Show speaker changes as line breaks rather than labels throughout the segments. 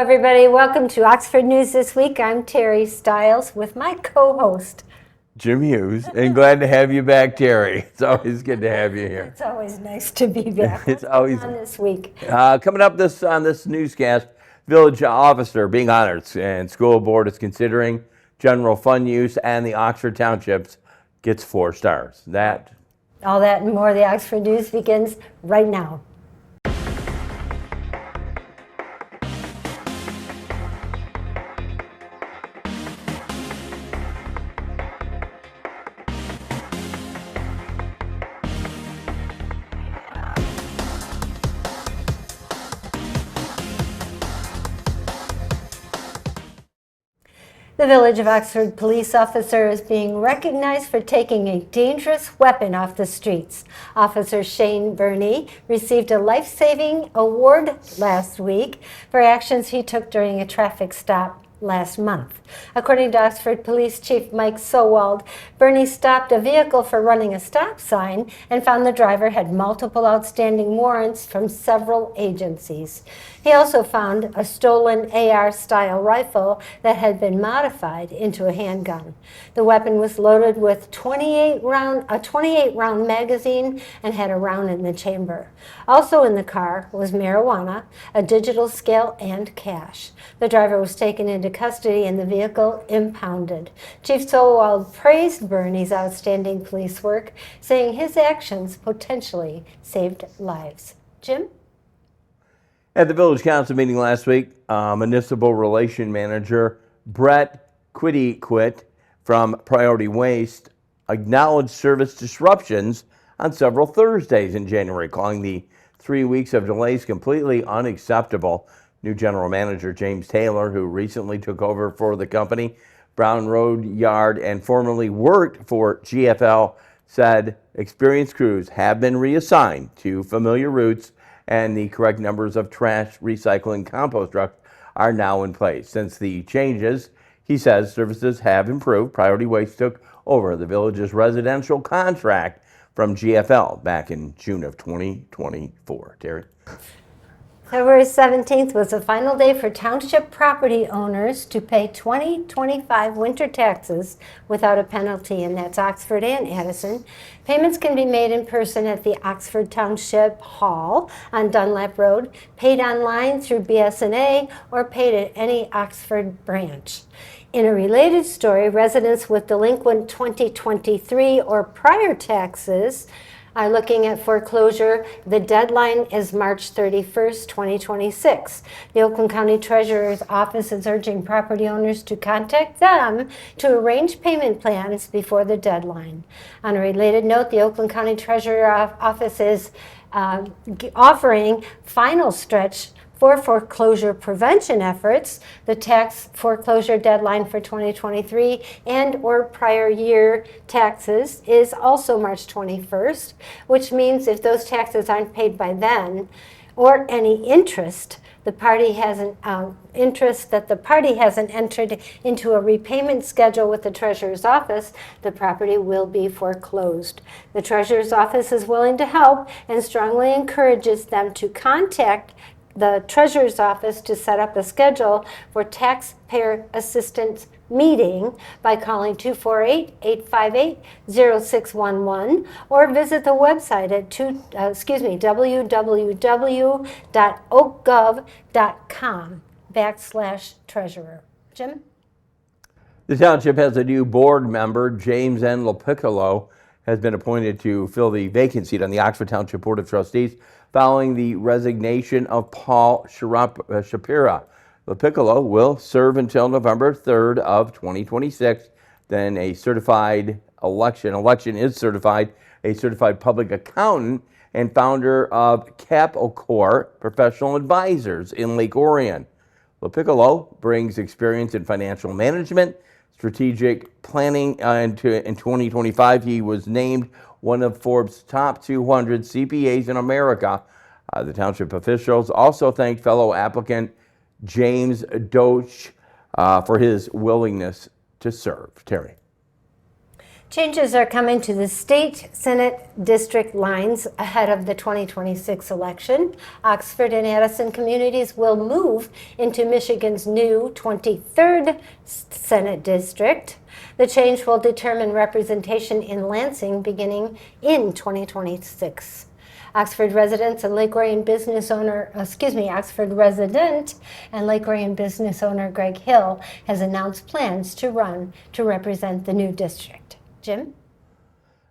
everybody. Welcome to Oxford News This Week. I'm Terry Stiles with my co-host,
Jim Hughes, and glad to have you back, Terry. It's always good to have you here.
It's always nice to be back.
It's always
on this week.
Coming up on this newscast, village officer being honored, and school board is considering general fund use, and the Oxford Townships gets 4 stars.
All that and more. The Oxford News begins right now. The Village of Oxford police officer is being recognized for taking a dangerous weapon off the streets. Officer Shane Burney received a life-saving award last week for actions he took during a traffic stop last month. According to Oxford Police Chief Mike Sowald, Burney stopped a vehicle for running a stop sign and found the driver had multiple outstanding warrants from several agencies. He also found a stolen AR-style rifle that had been modified into a handgun. The weapon was loaded with a 28-round magazine and had a round in the chamber. Also in the car was marijuana, a digital scale, and cash. The driver was taken into custody and the vehicle impounded. Chief Sowald praised Burney's outstanding police work, saying his actions potentially saved lives. Jim?
At the Village Council meeting last week, Municipal Relation Manager Brett Quit from Priority Waste acknowledged service disruptions on several Thursdays in January, calling the 3 weeks of delays completely unacceptable. New General Manager James Taylor, who recently took over for the company, Brown Road Yard, and formerly worked for GFL, said experienced crews have been reassigned to familiar routes and the correct numbers of trash, recycling, compost trucks are now in place. Since the changes, he says services have improved. Priority Waste took over the village's residential contract from GFL back in June of 2024. Terry?
February 17th was the final day for township property owners to pay 2025 winter taxes without a penalty, and that's Oxford and Addison. Payments can be made in person at the Oxford Township Hall on Dunlap Road, paid online through BS&A, or paid at any Oxford branch. In a related story, residents with delinquent 2023 or prior taxes are looking at foreclosure. The deadline is March 31st, 2026. The Oakland County Treasurer's Office is urging property owners to contact them to arrange payment plans before the deadline. On a related note, the Oakland County Treasurer's Office is offering final stretch for foreclosure prevention efforts. The tax foreclosure deadline for 2023 and or prior year taxes is also March 21st, which means if those taxes aren't paid by then, or any interest the party hasn't entered into a repayment schedule with the Treasurer's Office, the property will be foreclosed. The Treasurer's Office is willing to help and strongly encourages them to contact the Treasurer's Office to set up a schedule for taxpayer assistance meeting by calling 248-858-0611 or visit the website at www.oakgov.com/treasurer. Jim?
The township has a new board member. James N. LaPiccolo has been appointed to fill the vacant seat on the Oxford Township Board of Trustees following the resignation of Paul Shapira. LaPiccolo will serve until November 3rd of 2026. Then a certified election is certified, a certified public accountant and founder of Capocor Professional Advisors in Lake Orion. LaPiccolo brings experience in financial management, strategic planning, and in 2025 he was named one of Forbes' top 200 CPAs in America. The township officials also thanked fellow applicant James Doche for his willingness to serve. Terry?
Changes are coming to the state Senate district lines ahead of the 2026 election. Oxford and Addison communities will move into Michigan's new 23rd Senate district. The change will determine representation in Lansing beginning in 2026. Oxford residents and Lake Orion business owner, Oxford resident and Lake Orion business owner Greg Hill has announced plans to run to represent the new district. Jim?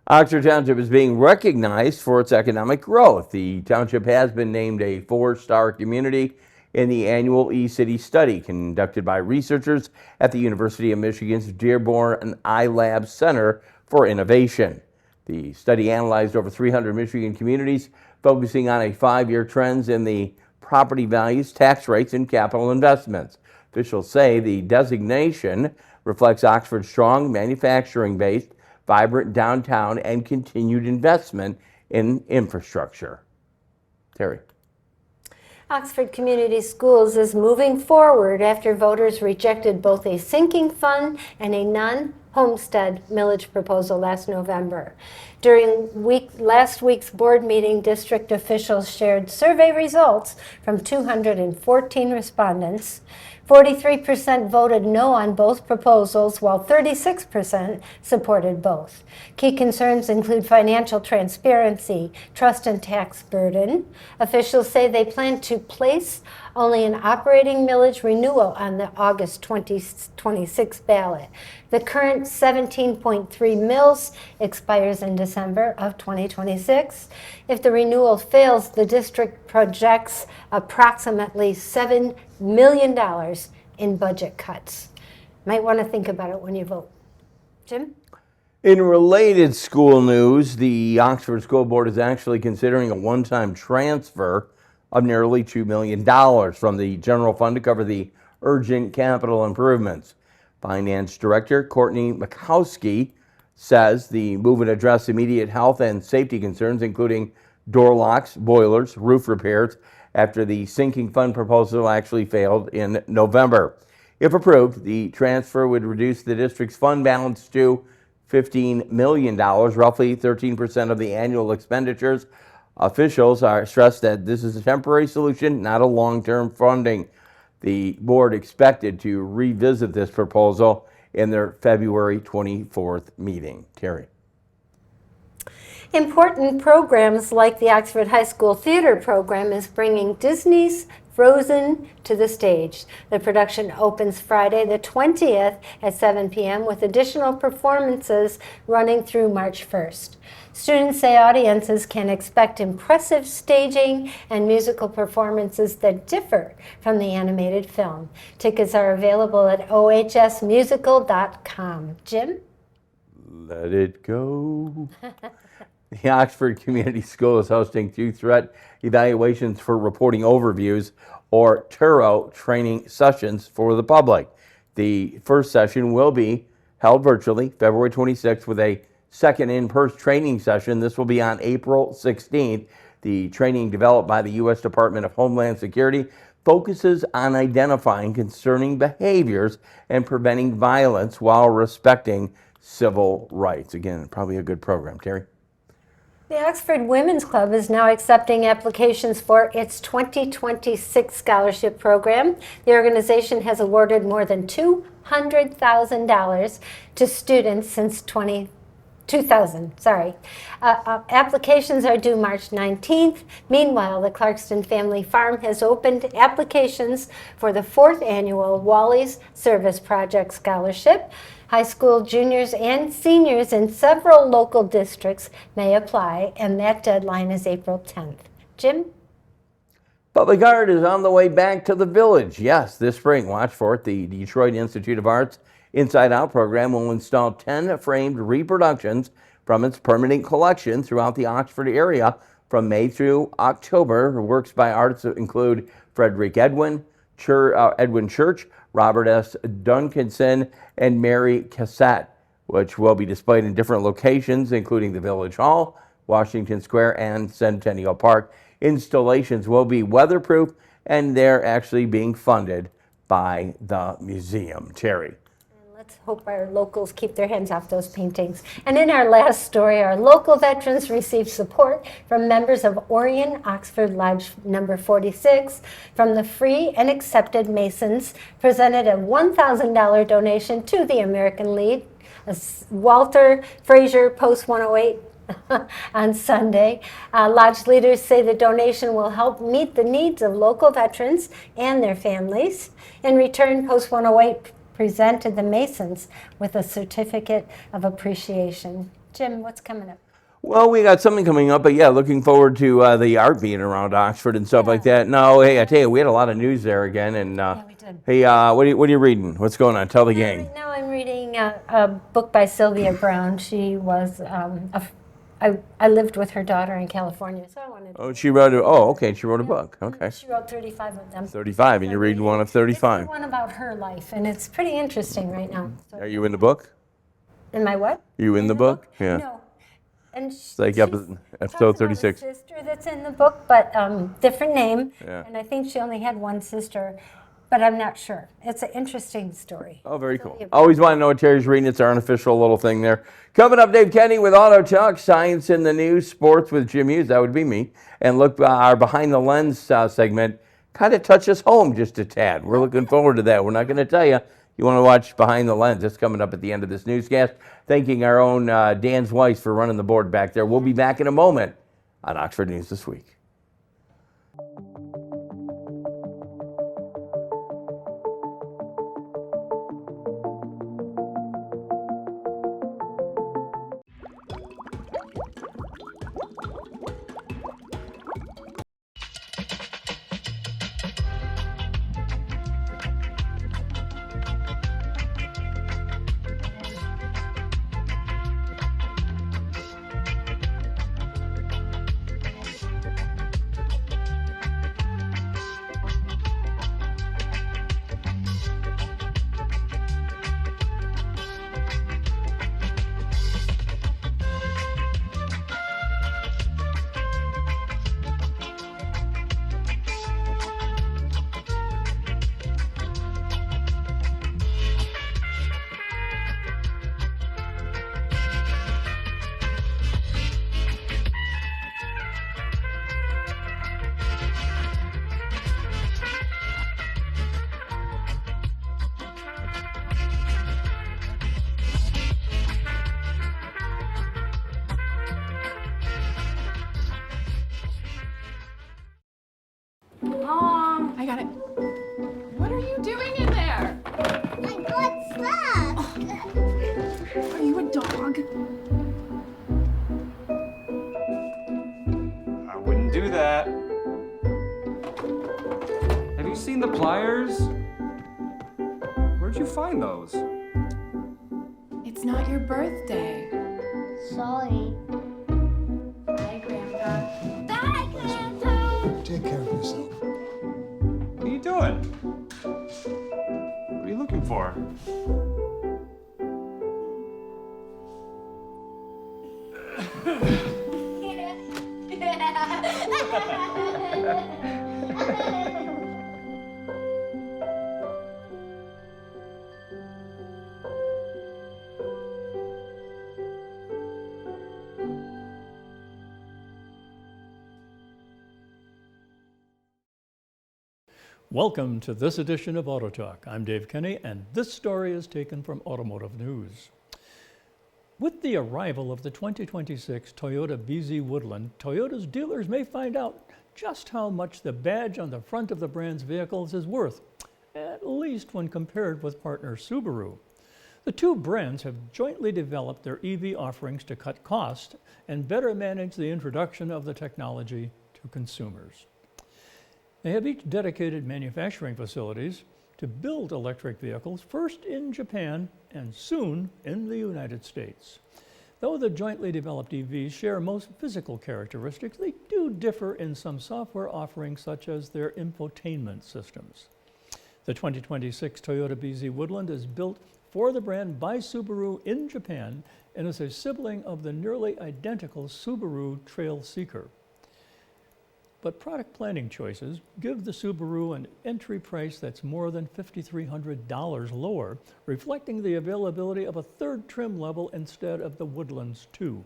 Oxford Township is being recognized for its economic growth. The township has been named a 4-star community in the annual eCity study conducted by researchers at the University of Michigan's Dearborn iLab Center for Innovation. The study analyzed over 300 Michigan communities, focusing on a 5-year trends in the property values, tax rates, and capital investments. Officials say the designation reflects Oxford's strong manufacturing-based, vibrant downtown, and continued investment in infrastructure. Terry.
Oxford Community Schools is moving forward after voters rejected both a sinking fund and a non-homestead millage proposal last November. During last week's board meeting, district officials shared survey results from 214 respondents. 43% voted no on both proposals, while 36% supported both. Key concerns include financial transparency, trust and tax burden. Officials say they plan to place only an operating millage renewal on the August 2026 ballot. The current 17.3 mills expires in December of 2026. If the renewal fails, the district projects approximately $7 million in budget cuts. Might want to think about it when you vote. Jim?
In related school news, the Oxford School Board is actually considering a one-time transfer of nearly $2 million from the general fund to cover the urgent capital improvements. Finance Director Courtney Mikowski says the move would address immediate health and safety concerns, including door locks, boilers, roof repairs, after the sinking fund proposal actually failed in November. If approved, the transfer would reduce the district's fund balance to $15 million, roughly 13% of the annual expenditures. Officials are stressed that this is a temporary solution, not a long-term funding. The board expected to revisit this proposal in their February 24th meeting. Terry.
Important programs like the Oxford High School Theater Program is bringing Disney's Frozen to the stage. The production opens Friday the 20th at 7 p.m. with additional performances running through March 1st. Students say audiences can expect impressive staging and musical performances that differ from the animated film. Tickets are available at ohsmusical.com. Jim?
Let it go. The Oxford Community School is hosting 2 threat evaluations for reporting overviews, or TURO, training sessions for the public. The first session will be held virtually February 26th with a second in-person training session. This will be on April 16th. The training developed by the U.S. Department of Homeland Security focuses on identifying concerning behaviors and preventing violence while respecting civil rights. Again, probably a good program. Terry?
The Oxford Women's Club is now accepting applications for its 2026 scholarship program. The organization has awarded more than $200,000 to students since 2000. Applications are due March 19th. Meanwhile, the Clarkston Family Farm has opened applications for the 4th annual Wally's Service Project Scholarship. High school juniors and seniors in several local districts may apply, and that deadline is April 10th. Jim?
Public art is on the way back to the village. Yes, this spring, watch for it. The Detroit Institute of Art's Inside Out program will install 10 framed reproductions from its permanent collection throughout the Oxford area from May through October. Works by artists include Frederick Edwin Church, Robert S. Duncanson, and Mary Cassette, which will be displayed in different locations, including the Village Hall, Washington Square, and Centennial Park. Installations will be weatherproof, and they're actually being funded by the museum. Terry.
Let's hope our locals keep their hands off those paintings. And in our last story, our local veterans received support from members of Orion Oxford Lodge number 46. From the Free and Accepted Masons presented a $1,000 donation to the American League. Walter Frazier, Post 108, on Sunday. Lodge leaders say the donation will help meet the needs of local veterans and their families. In return, Post 108 presented the Masons with a certificate of appreciation. Jim, what's coming up?
Well, we got something coming up, but yeah, looking forward to the art being around Oxford and stuff like that. No, hey, I tell you, we had a lot of news there again. And
We did.
hey, what are you reading? What's going on? Tell the gang.
Right now I'm reading a book by Sylvia Brown. She was, I lived with her daughter in California, so I wanted to.
Oh, she wrote okay, she wrote a book. Okay.
She wrote 35 of them.
35, and you're reading one of
It's
35.
the one about her life, and it's pretty interesting right now. So,
Are you in the book?
am I what?
You in the book? Yeah.
No. And
like episode
talks about
36.
a sister that's in the book, but different name.
Yeah.
And I think she only had one sister, but I'm not sure. It's an interesting story.
Oh, very cool.
Sylvia
Always want to know what Terry's reading. It's our unofficial little thing there. Coming up, Dave Kenny with Auto Talk, Science in the News, Sports with Jim Hughes. That would be me. And look, our Behind the Lens segment kind of touches home just a tad. We're looking forward to that. We're not going to tell you. You want to watch Behind the Lens. It's coming up at the end of this newscast. Thanking our own Dan Weiss for running the board back there. We'll be back in a moment on Oxford News This Week.
Mom, I got it. What are you doing in there?
I got stuff.
Are you a dog?
I wouldn't do that. Have you seen the pliers? Where'd you find those?
It's not your birthday.
Sorry.
Bye, Grandpa.
Bye, Grandpa.
Take care of yourself.
What are you doing? What are you looking for?
Welcome to this edition of Auto Talk. I'm Dave Kenny, and this story is taken from Automotive News. With the arrival of the 2026 Toyota BZ Woodland, Toyota's dealers may find out just how much the badge on the front of the brand's vehicles is worth, at least when compared with partner Subaru. The two brands have jointly developed their EV offerings to cut costs and better manage the introduction of the technology to consumers. They have each dedicated manufacturing facilities to build electric vehicles, first in Japan and soon in the United States. Though the jointly developed EVs share most physical characteristics, they do differ in some software offerings such as their infotainment systems. The 2026 Toyota BZ Woodland is built for the brand by Subaru in Japan and is a sibling of the nearly identical Subaru Trail Seeker. but product planning choices give the Subaru an entry price that's more than $5,300 lower, reflecting the availability of a third trim level instead of the Woodlands 2.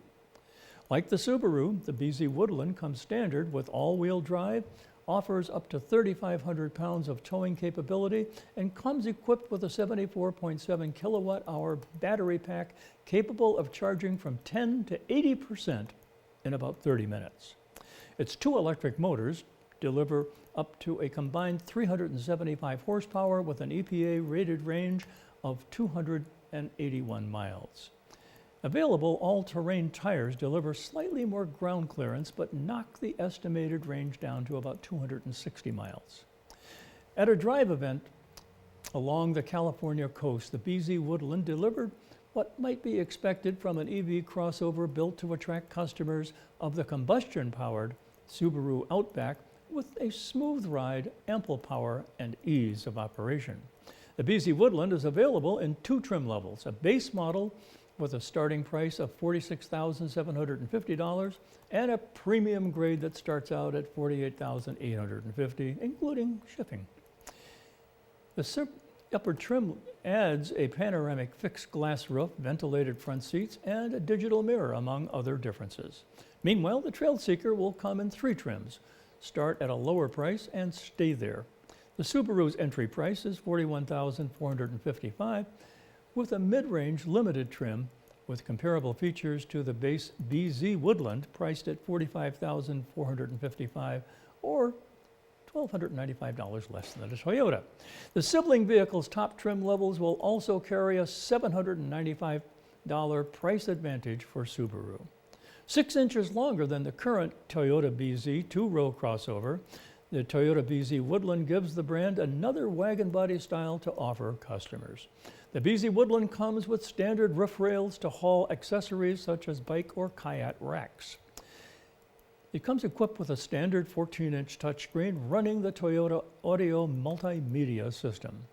Like the Subaru, the BZ Woodland comes standard with all-wheel drive, offers up to 3,500 pounds of towing capability, and comes equipped with a 74.7 kilowatt-hour battery pack capable of charging from 10 to 80% in about 30 minutes. Its two electric motors deliver up to a combined 375 horsepower with an EPA-rated range of 281 miles. Available all-terrain tires deliver slightly more ground clearance, but knock the estimated range down to about 260 miles. At a drive event along the California coast, the BZ Woodland delivered what might be expected from an EV crossover built to attract customers of the combustion-powered Subaru Outback with a smooth ride, ample power, and ease of operation. The BZ Woodland is available in two trim levels, a base model with a starting price of $46,750 and a premium grade that starts out at $48,850, including shipping. The upper trim adds a panoramic fixed glass roof, ventilated front seats, and a digital mirror, among other differences. Meanwhile, the Trail Seeker will come in three trims, start at a lower price and stay there. The Subaru's entry price is $41,455, with a mid-range limited trim with comparable features to the base BZ Woodland, priced at $45,455 or $1,295 less than the Toyota. The sibling vehicle's top trim levels will also carry a $795 price advantage for Subaru. 6 inches longer than the current Toyota BZ two-row crossover, the Toyota BZ Woodland gives the brand another wagon body style to offer customers. The BZ Woodland comes with standard roof rails to haul accessories such as bike or kayak racks. It comes equipped with a standard 14-inch touchscreen running the Toyota Audio multimedia system.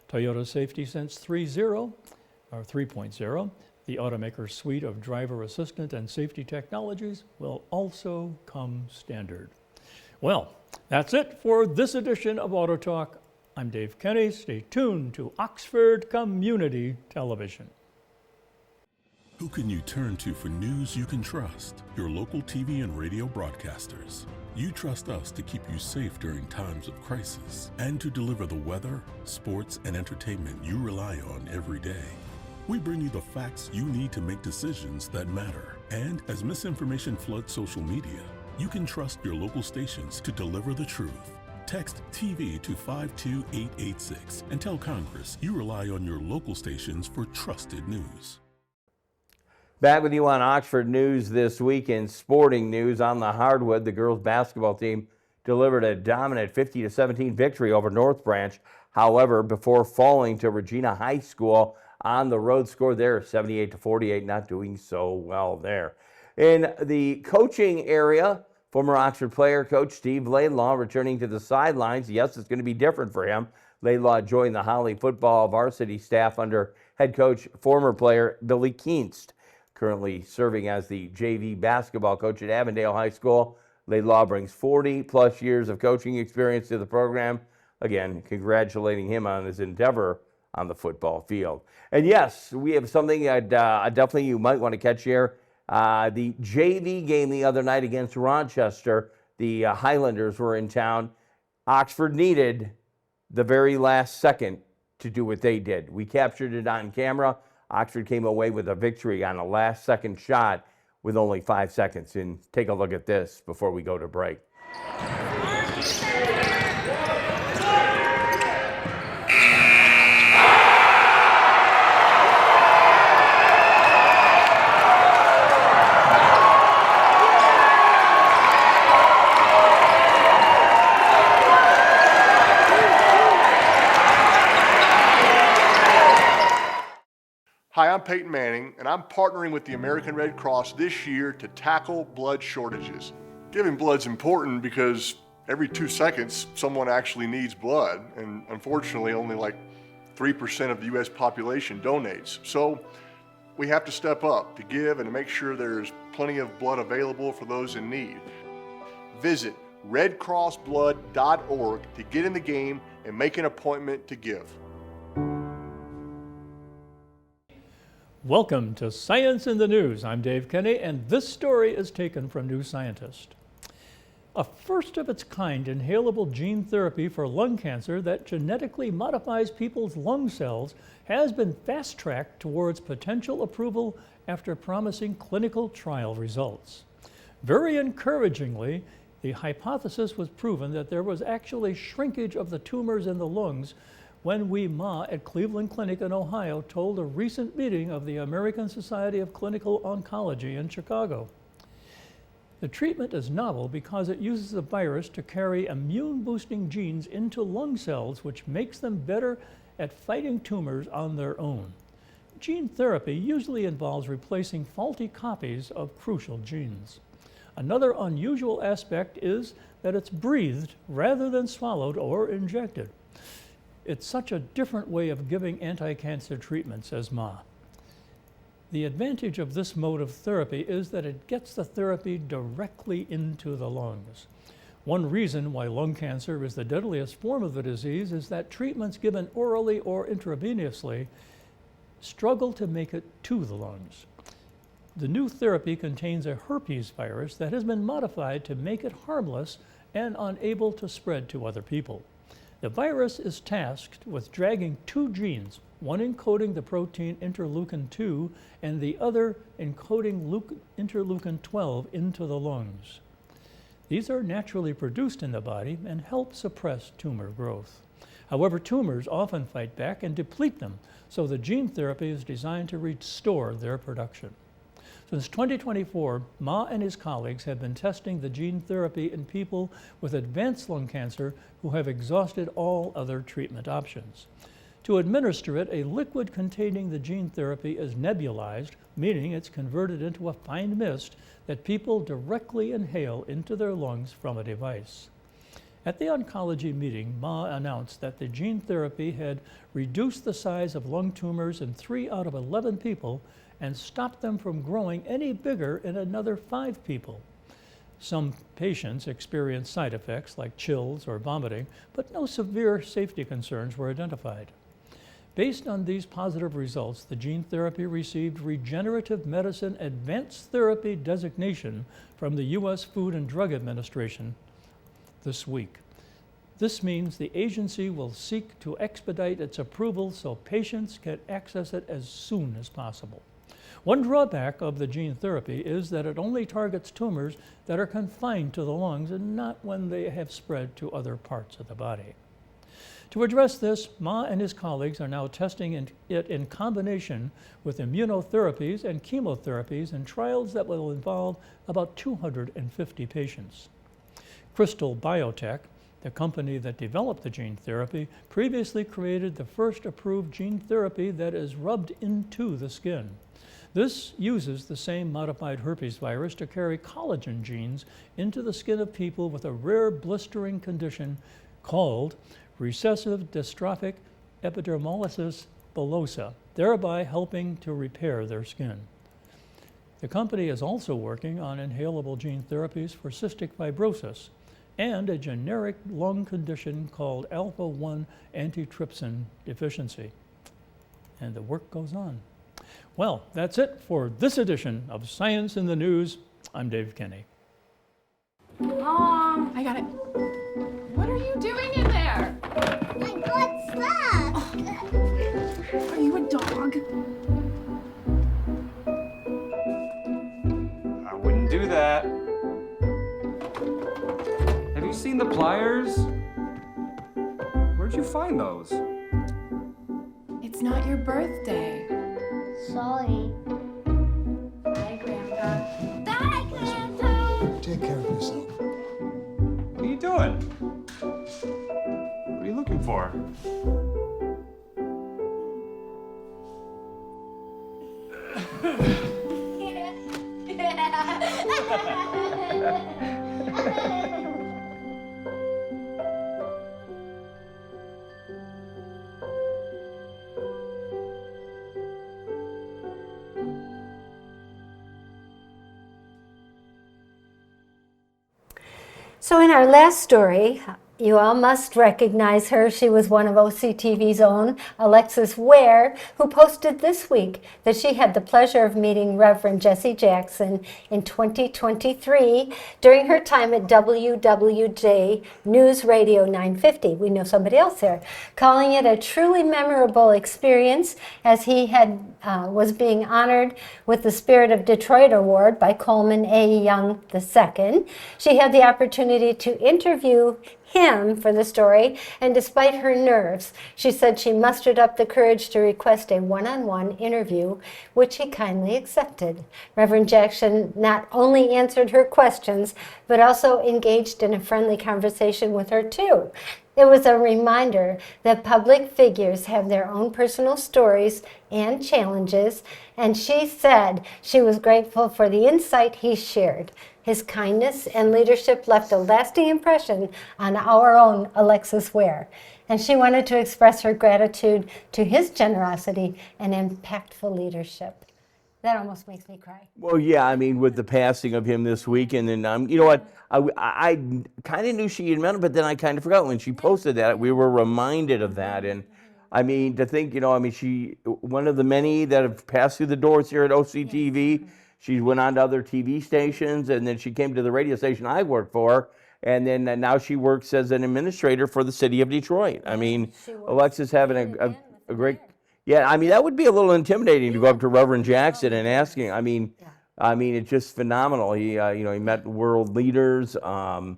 Toyota Safety Sense 3.0, the automaker's suite of driver assistant and safety technologies, will also come standard. Well, that's it for this edition of Auto Talk. I'm Dave Kenny. Stay tuned to Oxford Community Television.
Who can you turn to for news you can trust? Your local TV and radio broadcasters. You trust us to keep you safe during times of crisis and to deliver the weather, sports, and entertainment you rely on every day. We bring you the facts you need to make decisions that matter. And as misinformation floods social media, you can trust your local stations to deliver the truth. Text TV to 52886 and tell Congress you rely on your local stations for trusted news.
Back with you on Oxford News this week. In sporting news, on the hardwood, the girls basketball team delivered a dominant 50-17 victory over North Branch. However, before falling to Regina High School on the road, score there 78-48, not doing so well there. In the coaching area, former Oxford player coach Steve Laidlaw returning to the sidelines. Yes, it's going to be different for him. Laidlaw joined the Holly football varsity staff under head coach, former player Billy Keenst. Currently serving as the JV basketball coach at Avondale High School. Laidlaw brings 40-plus years of coaching experience to the program. Again, congratulating him on his endeavor on the football field. And yes, we have something definitely you might want to catch here. The JV game the other night against Rochester, the Highlanders were in town. Oxford needed the very last second to do what they did. We captured it on camera. Oxford came away with a victory on a last-second shot with only 5 seconds. And take a look at this before we go to break.
Hi, I'm Peyton Manning, and I'm partnering with the American Red Cross this year to tackle blood shortages. Giving blood's important because every 2 seconds, someone actually needs blood, and unfortunately, only like 3% of the U.S. population donates. So we have to step up to give and to make sure there's plenty of blood available for those in need. Visit redcrossblood.org to get in the game and make an appointment to give.
Welcome to Science in the News. I'm Dave Kenny, and this story is taken from New Scientist. A first-of-its-kind inhalable gene therapy for lung cancer that genetically modifies people's lung cells has been fast-tracked towards potential approval after promising clinical trial results. Very encouragingly, the hypothesis was proven that there was actually shrinkage of the tumors in the lungs when Wee Ma at Cleveland Clinic in Ohio told a recent meeting of the American Society of Clinical Oncology in Chicago. The treatment is novel because it uses a virus to carry immune-boosting genes into lung cells, which makes them better at fighting tumors on their own. Gene therapy usually involves replacing faulty copies of crucial genes. Another unusual aspect is that it's breathed rather than swallowed or injected. It's such a different way of giving anti-cancer treatment, says Ma. The advantage of this mode of therapy is that it gets the therapy directly into the lungs. One reason why lung cancer is the deadliest form of the disease is that treatments given orally or intravenously struggle to make it to the lungs. The new therapy contains a herpes virus that has been modified to make it harmless and unable to spread to other people. The virus is tasked with dragging two genes, one encoding the protein interleukin-2 and the other encoding interleukin-12 into the lungs. These are naturally produced in the body and help suppress tumor growth. However, tumors often fight back and deplete them, so the gene therapy is designed to restore their production. Since 2024, Ma and his colleagues have been testing the gene therapy in people with advanced lung cancer who have exhausted all other treatment options. To administer it, a liquid containing the gene therapy is nebulized, meaning it's converted into a fine mist that people directly inhale into their lungs from a device. At the oncology meeting, Ma announced that the gene therapy had reduced the size of lung tumors in 3 out of 11 people and stopped them from growing any bigger in another 5 people. Some patients experienced side effects like chills or vomiting, but no severe safety concerns were identified. Based on these positive results, the gene therapy received Regenerative Medicine Advanced Therapy designation from the U.S. Food and Drug Administration this week. This means the agency will seek to expedite its approval so patients can access it as soon as possible. One drawback of the gene therapy is that it only targets tumors that are confined to the lungs and not when they have spread to other parts of the body. To address this, Ma and his colleagues are now testing it in combination with immunotherapies and chemotherapies in trials that will involve about 250 patients. Crystal Biotech, the company that developed the gene therapy, previously created the first approved gene therapy that is rubbed into the skin. This uses the same modified herpes virus to carry collagen genes into the skin of people with a rare blistering condition called recessive dystrophic epidermolysis bullosa, thereby helping to repair their skin. The company is also working on inhalable gene therapies for cystic fibrosis and a generic lung condition called alpha-1 antitrypsin deficiency. And the work goes on. Well, that's it for this edition of Science in the News. I'm Dave Kenny.
Mom, I got it. What are you doing in there?
I got stuck.
Are you a dog?
I wouldn't do that. Have you seen the pliers? Where'd you find those?
It's not your birthday.
Sorry.
Bye, Grandpa.
Bye, Grandpa.
Take care of yourself.
What are you doing? What are you looking for?
So So in our last story, you all must recognize her. She was one of OCTV's own, Alexis Ware, who posted this week that she had the pleasure of meeting Reverend Jesse Jackson in 2023 during her time at WWJ News Radio 950. We know somebody else there, calling it a truly memorable experience as he was being honored with the Spirit of Detroit Award by Coleman A. Young II. She had the opportunity to interview him for the story, and despite her nerves, she said she mustered up the courage to request a one-on-one interview, which he kindly accepted. Reverend Jackson not only answered her questions, but also engaged in a friendly conversation with her too. It was a reminder that public figures have their own personal stories and challenges, and she said she was grateful for the insight he shared. His kindness and leadership left a lasting impression on our own Alexis Ware, and she wanted to express her gratitude to his generosity and impactful leadership. That almost makes me cry.
Well, yeah, I mean, with the passing of him this week, and then, you know what, I kind of knew she had met him, but then I kind of forgot when she posted that. We were reminded of that, and I mean, to think, she, one of the many that have passed through the doors here at OCTV. She went on to other TV stations, and then she came to the radio station I worked for, and then now she works as an administrator for the city of Detroit. I mean, Alexis having a great, yeah, I mean, that would be a little intimidating to go up to Reverend Jackson and asking. I mean, it's just phenomenal. He, he met world leaders. I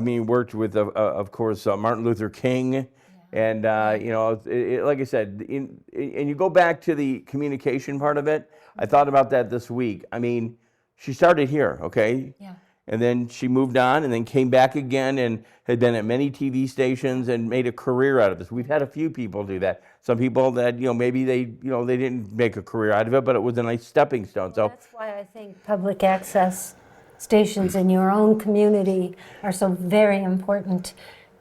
mean, worked with, of course, Martin Luther King. And, like I said, and you go back to the communication part of it, I thought about that this week. I mean, she started here, okay? Yeah. And then she moved on and then came back again and had been at many TV stations and made a career out of this. We've had a few people do that. Some people that, maybe they didn't make a career out of it, but it was a nice stepping stone. So
that's why I think public access stations in your own community are so very important.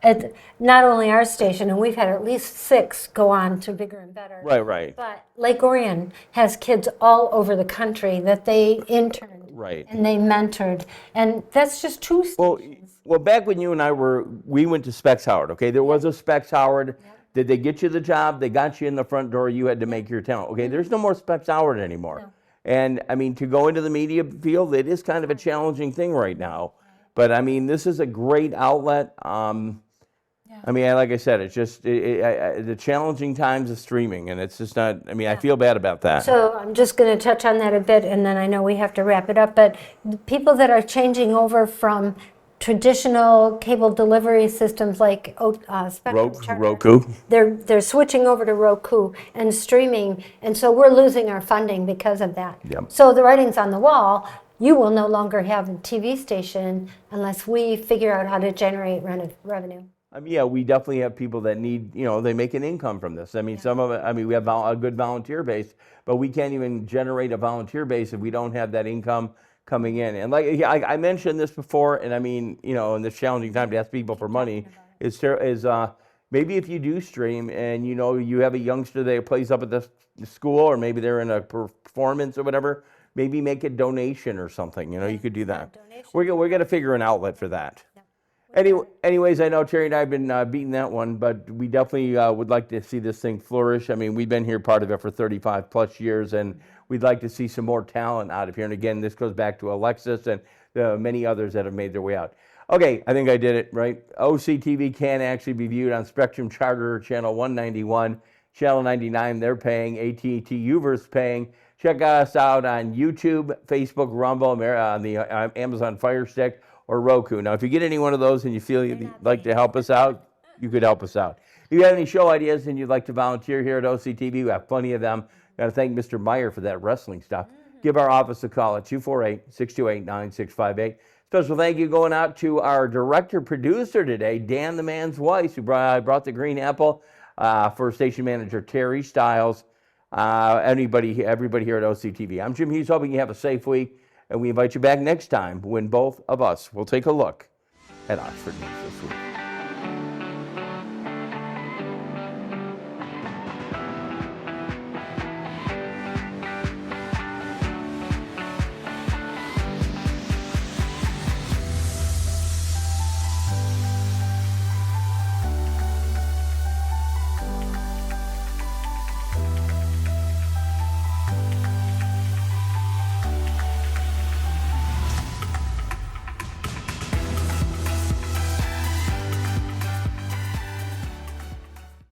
At not only our station, and we've had at least 6 go on to bigger and better.
Right.
But Lake Orion has kids all over the country that they interned and they mentored, and that's just 2 stations.
Well, back when you and I we went to Specs Howard, okay? There was a Specs Howard. Did they get you the job? They got you in the front door. You had to make your talent. Okay, there's no more Specs Howard anymore. No. And, I mean, to go into the media field, it is kind of a challenging thing right now. But, I mean, this is a great outlet. I mean, like I said, it's just the challenging times of streaming, and it's just not, I mean, I feel bad about that.
So I'm just going to touch on that a bit, and then I know we have to wrap it up, but the people that are changing over from traditional cable delivery systems like Spectrum Charter,
Roku.
They're switching over to Roku and streaming, and so we're losing our funding because of that.
Yep.
So the writing's on the wall. You will no longer have a TV station unless we figure out how to generate revenue.
Yeah, we definitely have people that need, they make an income from this. I mean, some of it, I mean, we have a good volunteer base, but we can't even generate a volunteer base if we don't have that income coming in. And like I mentioned this before, and I mean, in this challenging time to ask people for money is maybe if you do stream and, you have a youngster that plays up at the school, or maybe they're in a performance or whatever, maybe make a donation or something. You could do that. We're going to figure an outlet for that. Anyways, I know Terry and I have been beating that one, but we definitely would like to see this thing flourish. I mean, we've been here part of it for 35 plus years, and we'd like to see some more talent out of here. And again, this goes back to Alexis and the many others that have made their way out. Okay, I think I did it, right? OCTV can actually be viewed on Spectrum Charter Channel 191, Channel 99, they're paying, AT&T Uverse paying. Check us out on YouTube, Facebook, Rumble, on the Amazon Fire Stick, or Roku. Now, if you get any one of those and you feel you'd like to help us out, you could help us out. If you have any show ideas and you'd like to volunteer here at OCTV, we have plenty of them. Got to thank Mr. Meyer for that wrestling stuff. Give our office a call at 248-628-9658. Special thank you going out to our director-producer today, Dan the Man's Weiss, who brought the green apple, for station manager Terry Stiles, everybody here at OCTV. I'm Jim Hughes, hoping you have a safe week. And we invite you back next time when both of us will take a look at Oxford News this week.